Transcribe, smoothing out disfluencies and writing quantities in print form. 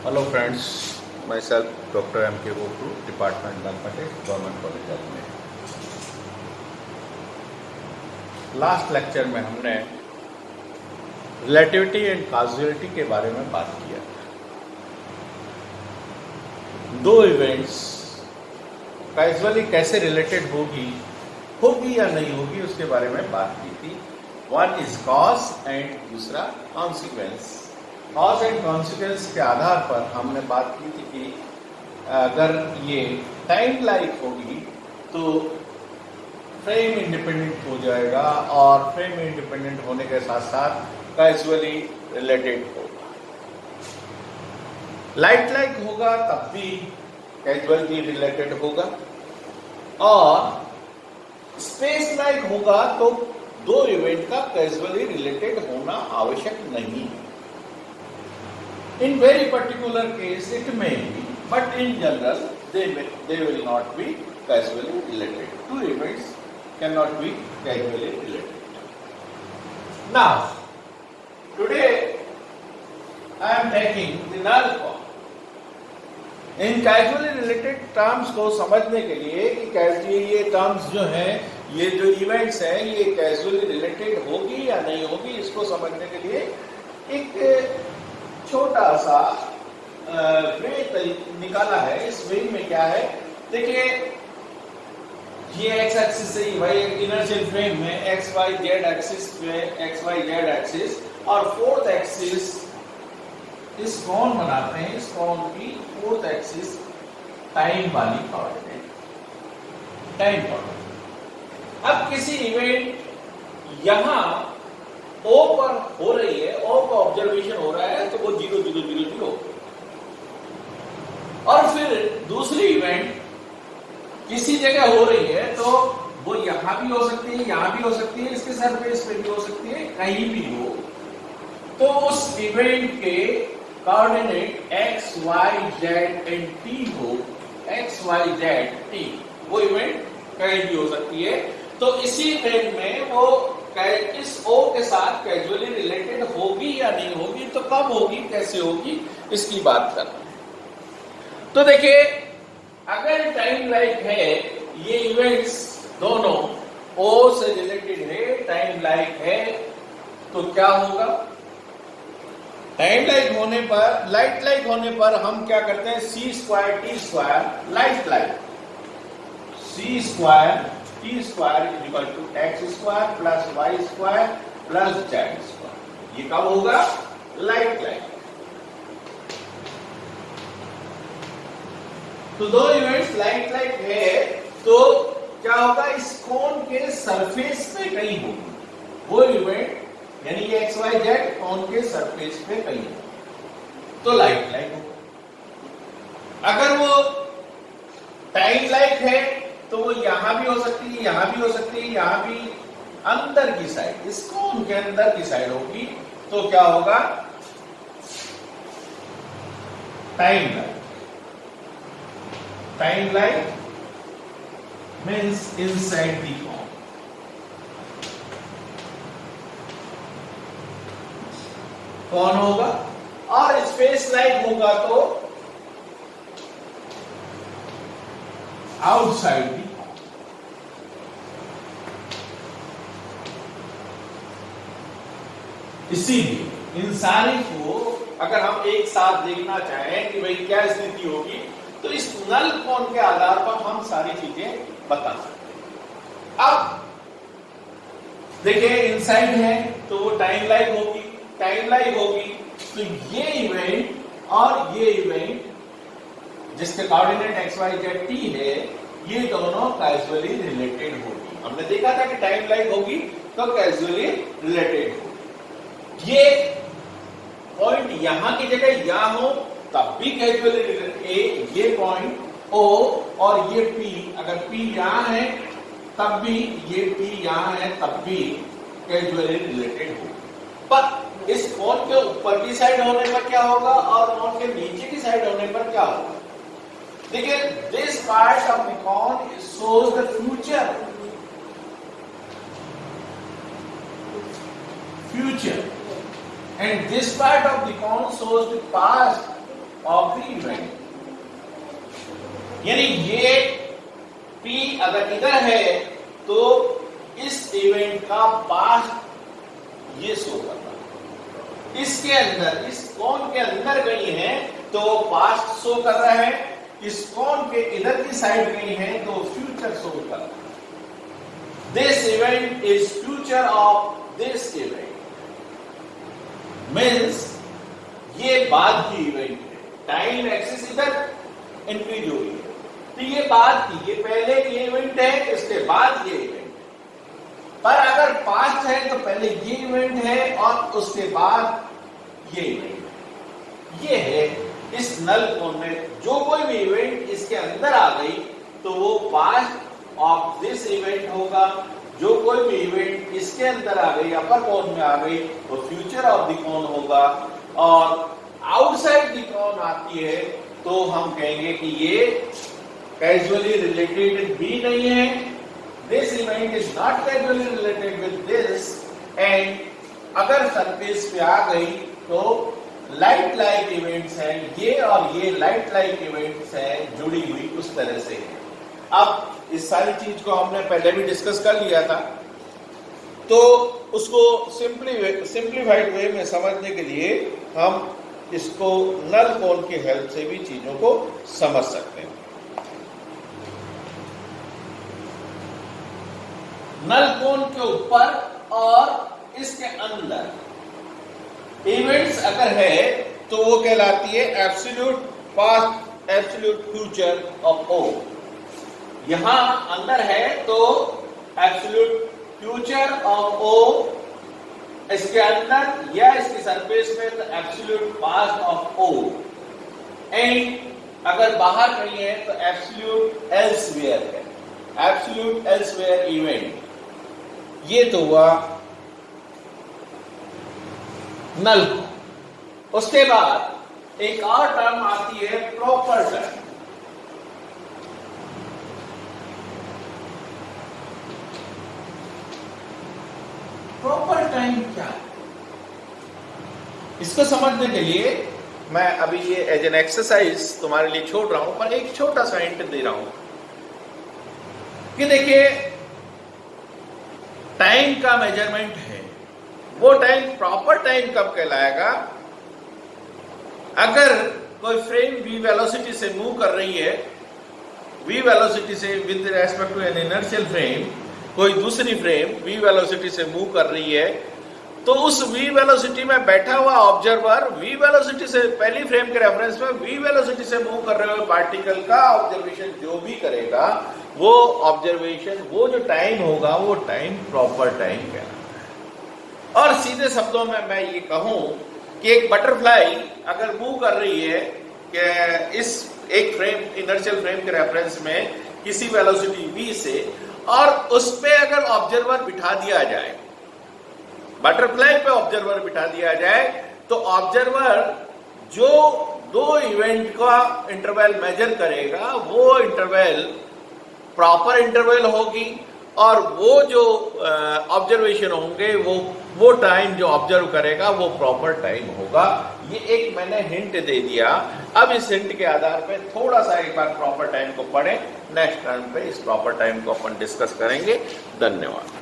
Hello friends, myself Dr. M.K. Gopru, Department Mathematics, Government College Ajmer। Last lecture में हमने relativity and काजुअलिटी के बारे में बात किया। दो इवेंट्स कैजुअली कैसे रिलेटेड होगी या नहीं होगी उसके बारे में बात की थी। वन इज कॉज एंड दूसरा कॉन्सिक्वेंस। कॉज एंड कॉन्सिक्वेंस के आधार पर हमने बात की थी कि अगर ये टाइम लाइक होगी तो फ्रेम इंडिपेंडेंट हो जाएगा और फ्रेम इंडिपेंडेंट होने के साथ साथ कैजुअली रिलेटेड होगा। लाइक होगा तब भी कैजुअली रिलेटेड होगा और स्पेस लाइक होगा तो दो इवेंट का कैजुअली रिलेटेड होना आवश्यक नहीं। In very particular case it may be, but in general they will not be causally related. Two events cannot be causally related. Now, today I am taking the null form. In causally related terms को समझने के लिए कि ये terms जो हैं, ये जो events हैं, ये causally related होगी या नहीं होगी, इसको समझने के लिए एक छोटा सा वे निकाला है। इस वे में क्या है देखिए, ये एक्स एक्सिस से वाई इनर्शियल फ्रेम में एक्स वाई जेड एक्सिस में एक्स वाई जेड एक्सिस और फोर्थ एक्सिस इस कौन बनाते हैं। इस कौन की फोर्थ एक्सिस टाइम वाली कोऑर्डिनेट, टाइम कोऑर्डिनेट। अब किसी इवेंट यहां O पर हो रही है, O का ऑब्जर्वेशन हो रहा है तो वो 0 0 0 0 और फिर दूसरी इवेंट किसी जगह हो रही है तो वो यहां भी हो सकती है, यहां भी हो सकती है, इसके सरफेस पे भी हो सकती है, कहीं भी हो। तो उस इवेंट के coordinate x y z and t हो, x y z t, वो इवेंट कहीं भी हो सकती है। तो इसी फ्रेम में वो इस O के साथ कैजुअली रिलेटेड होगी या नहीं होगी, तो कब होगी, कैसे होगी, इसकी बात करना है। तो देखिए, अगर टाइम लाइक है, ये इवेंट्स दोनों O से रिलेटेड है, टाइम लाइक है, तो क्या होगा। टाइम लाइक होने पर, लाइट होने पर हम क्या करते हैं, c square t square light c square t square is equal to x square plus y square plus z square. ये कब होगा, लाइट। तो दो इवेंट्स लाइट है तो क्या होगा, इस कोन के सरफेस पे कहीं होगी वो इवेंट, यानी कि एक्स वाई जेड कोन के सरफेस पे कहीं होगा तो लाइट होगा। अगर वो टाइम लाइक है तो वो यहां भी हो सकती है, यहां भी हो सकती है, यहां भी अंदर की साइड, इस कोन के अंदर की साइड होगी तो क्या होगा, time like means inside the cone. कौन होगा, और स्पेस लाइक होगा तो आउटसाइड दी। इसीलिए इन सारी को अगर हम एक साथ देखना चाहें कि भाई क्या स्थिति होगी, तो इस नल कोण के आधार पर हम सारी चीजें बता सकते हैं। अब देखिए, इनसाइड है तो वो टाइम लाइक होगी, तो ये इवेंट और ये इवेंट जिसके coordinate x y z t है, ये दोनों कैजुअली रिलेटेड होगी। हमने देखा था कि टाइम लाइक होगी तो कैजुअली रिलेटेड होगी। ये पॉइंट यहां की जगह यहां हो तब भी कैजुअली रिलेटेड, ये पॉइंट O और ये P, अगर P यहां है तब भी, ये P यहां है तब भी कैजुअली रिलेटेड होगी। पर इस कोण के ऊपर की साइड होने पर क्या होगा और कोण के नीचे की साइड होने पर क्या होगा। देखिए, this part of the cone shows the future and this part of the cone shows the past of the event. यानी ये P अगर इधर है तो इस इवेंट का पास्ट ये शो करना, इसके अंदर इस कोन के अंदर गई है तो पास्ट शो कर रहा है, इस कोन के इधर की साइड गई है तो फ्यूचर शो कर रहा है। This event is future of this event, means ये बाद की इवेंट है। टाइम एक्सिस इधर इंक्रीज हो रही है तो ये बाद की, ये पहले ये इवेंट है, इसके बाद ये इवेंट। पर अगर पास्ट है तो पहले ये इवेंट है और उसके बाद ये इवेंट है। ये है इस नल कोन में जो कोई भी इवेंट इसके अंदर आ गई तो वो पास्ट ऑफ दिस इवेंट होगा, जो कोई भी इवेंट इसके अंदर आ गई, अपर कोन में आ गई, वो फ्यूचर ऑफ द कोन होगा। और आउटसाइड द कोन आती है तो हम कहेंगे कि ये कैजुअली रिलेटेड भी नहीं है, this event is not casually related with this. And अगर सरफेस पे आ गई तो लाइट लाइक इवेंट्स हैं, ये और ये लाइट लाइक इवेंट्स हैं, जुड़ी हुई उस तरह से। अब इस सारी चीज को हमने पहले भी डिस्कस कर लिया था, तो उसको सिंप्लीफाइड वे में समझने के लिए हम इसको नल कोन की हेल्प से भी चीजों को समझ सकते हैं। नल कोन के ऊपर और इसके अंदर इवेंट्स अगर है तो वो कहलाती है absolute past absolute future of O. यहां अंदर है तो एब्सोल्यूट फ्यूचर ऑफ ओ, इसके अंदर या इसकी सरफेस में तो absolute past of O. And अगर बाहर कहीं है तो एब्सोल्यूट एल्सवेयर है, एब्सोल्यूट एल्सवेयर इवेंट। ये तो हुआ नल। उसके बाद एक और टर्म आती है प्रॉपर टर्म। प्रॉपर टाइम क्या है, इसको समझने के लिए मैं अभी ये एज एन एक्सरसाइज तुम्हारे लिए छोड़ रहा हूं, पर एक छोटा सा हिंट दे रहा हूं कि देखिए टाइम का मेजरमेंट है, वो टाइम प्रॉपर टाइम कब कहलाएगा? अगर कोई फ्रेम v वेलोसिटी से मूव कर रही है, v वेलोसिटी से with respect to an inertial frame, कोई दूसरी फ्रेम v वेलोसिटी से मूव कर रही है, तो उस v वेलोसिटी में बैठा हुआ ऑब्जर्वर v वेलोसिटी से, पहली फ्रेम के रेफरेंस में v वेलोसिटी से मूव कर रहे हुए पार्टिकल का ऑब्जर्वेशन जो भी करेगा, वो ऑब्जर्वेशन, वो जो टाइम होगा वो टाइम प्रॉपर टाइम कहलाता है। और सीधे शब्दों में मैं ये कहूं कि एक बटरफ्लाई अगर मूव कर रही है कि इस एक फ्रेम, इनर्शियल फ्रेम के रेफरेंस में किसी वेलोसिटी v से, और उस पे अगर ऑब्जर्वर बिठा दिया जाए, बटरफ्लाई पे ऑब्जर्वर बिठा दिया जाए, तो ऑब्जर्वर जो दो इवेंट का इंटरवल मेजर करेगा वो इंटरवल प्रॉपर इंटरवल होगी, और वो जो ऑब्जर्वेशन होंगे वो टाइम जो ऑब्जर्व करेगा वो प्रॉपर टाइम होगा। ये एक मैंने हिंट दे दिया। अब इस हिंट के आधार पे थोड़ा सा एक बार प्रॉपर टाइम को पढ़ें, नेक्स्ट टर्म पे इस प्रॉपर टाइम को अपन डिस्कस करेंगे। धन्यवाद।